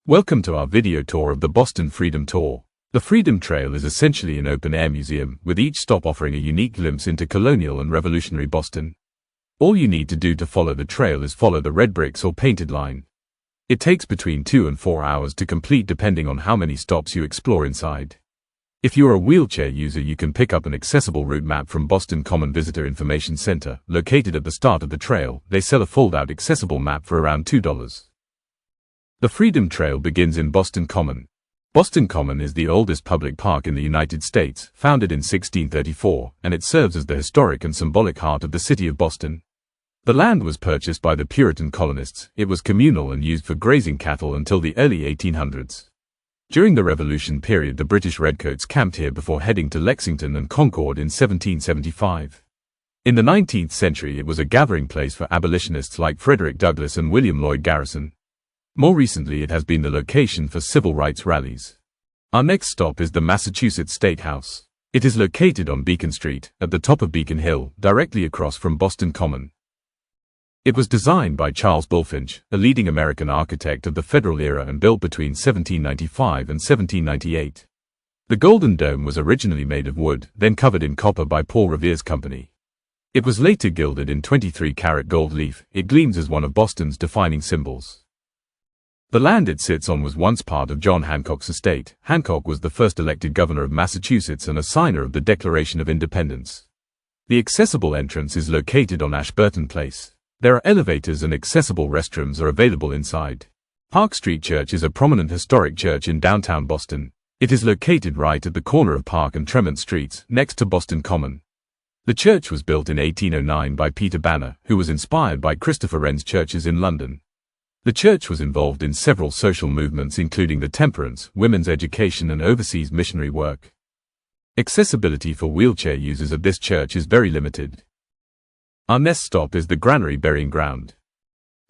Welcome to our video tour of the Boston Freedom Tour. The Freedom Trail is essentially an open-air museum, with each stop offering a unique glimpse into colonial and revolutionary Boston. All you need to do to follow the trail is follow the red bricks or painted line. It takes between 2 and 4 hours to complete depending on how many stops you explore inside. If you are a wheelchair user, you can pick up an accessible route map from Boston Common Visitor Information Center, located at the start of the trail. They sell a fold-out accessible map for around $2. The Freedom Trail begins in Boston Common. Boston Common is the oldest public park in the United States, founded in 1634, and it serves as the historic and symbolic heart of the city of Boston. The land was purchased by the Puritan colonists. It was communal and used for grazing cattle until the early 1800s. During the Revolution period, the British Redcoats camped here before heading to Lexington and Concord in 1775. In the 19th century, it was a gathering place for abolitionists like Frederick Douglass and William Lloyd Garrison. More recently, it has been the location for civil rights rallies. Our next stop is the Massachusetts State House. It is located on Beacon Street, at the top of Beacon Hill, directly across from Boston Common. It was designed by Charles Bulfinch, a leading American architect of the Federal era, and built between 1795 and 1798. The Golden Dome was originally made of wood, then covered in copper by Paul Revere's company. It was later gilded in 23-karat gold leaf. It gleams as one of Boston's defining symbols. The land it sits on was once part of John Hancock's estate. Hancock was the first elected governor of Massachusetts and a signer of the Declaration of Independence. The accessible entrance is located on Ashburton Place. There are elevators and accessible restrooms are available inside. Park Street Church is a prominent historic church in downtown Boston. It is located right at the corner of Park and Tremont Streets, next to Boston Common. The church was built in 1809 by Peter Banner, who was inspired by Christopher Wren's churches in London. The church was involved in several social movements, including the temperance, women's education, and overseas missionary work. Accessibility for wheelchair users of this church is very limited. Our next stop is the Granary Burying Ground.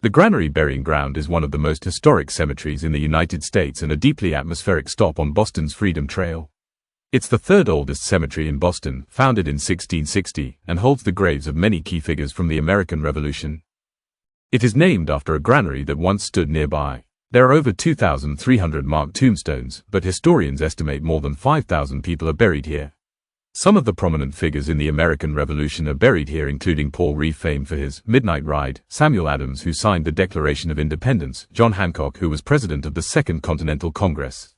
The Granary Burying Ground is one of the most historic cemeteries in the United States and a deeply atmospheric stop on Boston's Freedom Trail. It's the third oldest cemetery in Boston, founded in 1660, and holds the graves of many key figures from the American Revolution. It is named after a granary that once stood nearby. There are over 2,300 marked tombstones, but historians estimate more than 5,000 people are buried here. Some of the prominent figures in the American Revolution are buried here, including Paul Reeve, famed for his Midnight Ride, Samuel Adams, who signed the Declaration of Independence, John Hancock, who was president of the Second Continental Congress.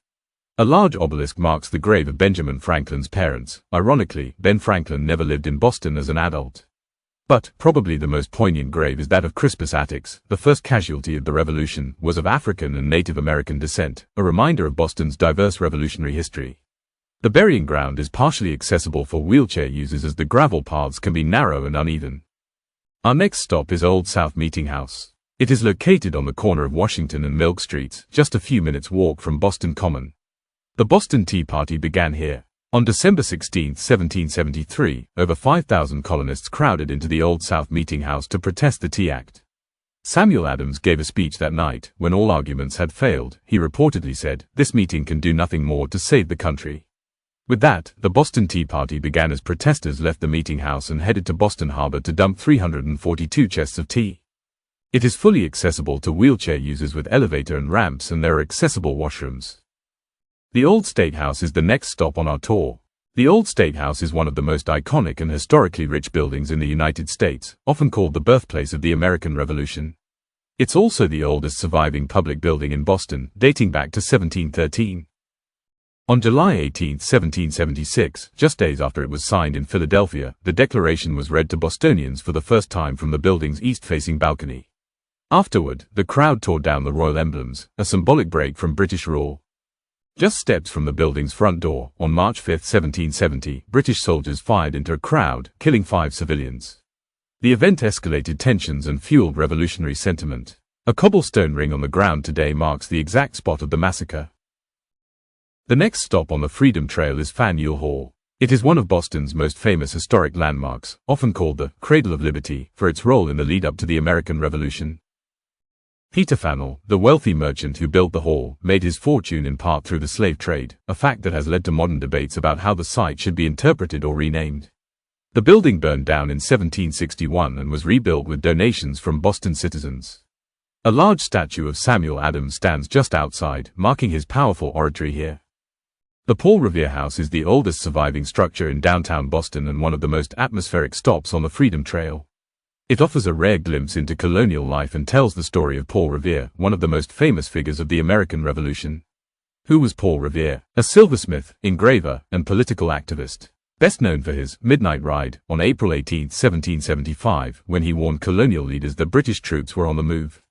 A large obelisk marks the grave of Benjamin Franklin's parents. Ironically, Ben Franklin never lived in Boston as an adult. But probably the most poignant grave is that of Crispus Attucks. The first casualty of the Revolution was of African and Native American descent, a reminder of Boston's diverse revolutionary history. The burying ground is partially accessible for wheelchair users as the gravel paths can be narrow and uneven. Our next stop is Old South Meeting House. It is located on the corner of Washington and Milk Streets, just a few minutes' walk from Boston Common. The Boston Tea Party began here. On December 16, 1773, over 5,000 colonists crowded into the Old South Meeting House to protest the Tea Act. Samuel Adams gave a speech that night. When all arguments had failed, he reportedly said, "This meeting can do nothing more to save the country." With that, the Boston Tea Party began as protesters left the meeting house and headed to Boston Harbor to dump 342 chests of tea. It is fully accessible to wheelchair users with elevator and ramps, and there are accessible washrooms. The Old State House is the next stop on our tour. The Old State House is one of the most iconic and historically rich buildings in the United States, often called the birthplace of the American Revolution. It's also the oldest surviving public building in Boston, dating back to 1713. On July 18, 1776, just days after it was signed in Philadelphia, the Declaration was read to Bostonians for the first time from the building's east-facing balcony. Afterward, the crowd tore down the royal emblems, a symbolic break from British rule. Just steps from the building's front door, on March 5, 1770, British soldiers fired into a crowd, killing 5 civilians. The event escalated tensions and fueled revolutionary sentiment. A cobblestone ring on the ground today marks the exact spot of the massacre. The next stop on the Freedom Trail is Faneuil Hall. It is one of Boston's most famous historic landmarks, often called the Cradle of Liberty, for its role in the lead-up to the American Revolution. Peter Faneuil, the wealthy merchant who built the hall, made his fortune in part through the slave trade, a fact that has led to modern debates about how the site should be interpreted or renamed. The building burned down in 1761 and was rebuilt with donations from Boston citizens. A large statue of Samuel Adams stands just outside, marking his powerful oratory here. The Paul Revere House is the oldest surviving structure in downtown Boston and one of the most atmospheric stops on the Freedom Trail. It offers a rare glimpse into colonial life and tells the story of Paul Revere, one of the most famous figures of the American Revolution. Who was Paul Revere? A silversmith, engraver, and political activist. Best known for his midnight ride on April 18, 1775, when he warned colonial leaders that British troops were on the move.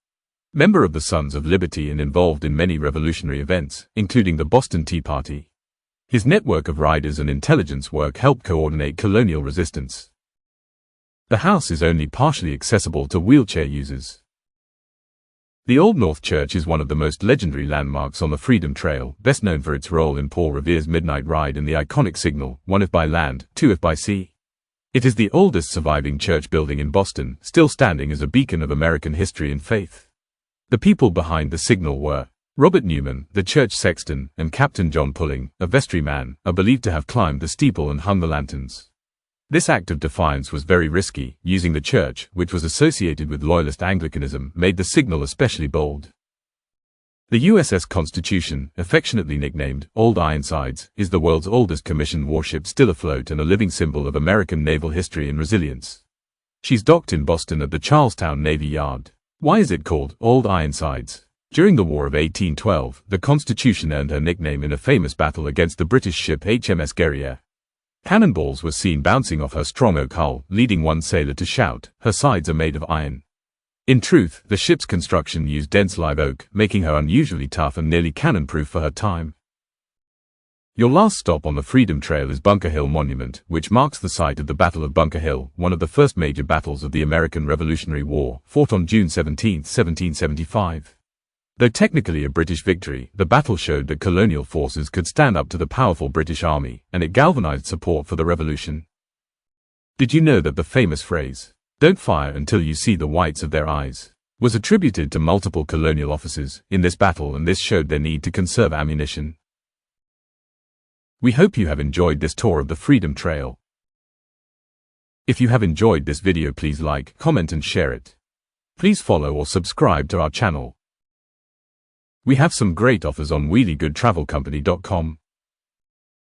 Member of the Sons of Liberty and involved in many revolutionary events, including the Boston Tea Party. His network of riders and intelligence work helped coordinate colonial resistance. The house is only partially accessible to wheelchair users. The Old North Church is one of the most legendary landmarks on the Freedom Trail, best known for its role in Paul Revere's midnight ride and the iconic signal, 1 if by land, 2 if by sea. It is the oldest surviving church building in Boston, still standing as a beacon of American history and faith. The people behind the signal were Robert Newman, the church sexton, and Captain John Pulling, a vestryman, are believed to have climbed the steeple and hung the lanterns. This act of defiance was very risky, using the church, which was associated with Loyalist Anglicanism, made the signal especially bold. The USS Constitution, affectionately nicknamed Old Ironsides, is the world's oldest commissioned warship still afloat and a living symbol of American naval history and resilience. She's docked in Boston at the Charlestown Navy Yard. Why is it called Old Ironsides? During the War of 1812, the Constitution earned her nickname in a famous battle against the British ship HMS Guerriere. Cannonballs were seen bouncing off her strong oak hull, leading one sailor to shout, "Her sides are made of iron." In truth, the ship's construction used dense live oak, making her unusually tough and nearly cannon-proof for her time. Your last stop on the Freedom Trail is Bunker Hill Monument, which marks the site of the Battle of Bunker Hill, one of the first major battles of the American Revolutionary War, fought on June 17, 1775. Though technically a British victory, the battle showed that colonial forces could stand up to the powerful British Army, and it galvanized support for the revolution. Did you know that the famous phrase, "Don't fire until you see the whites of their eyes," was attributed to multiple colonial officers in this battle, and this showed their need to conserve ammunition? We hope you have enjoyed this tour of the Freedom Trail. If you have enjoyed this video, please like, comment and share it. Please follow or subscribe to our channel. We have some great offers on wheeliegoodtravelcompany.com.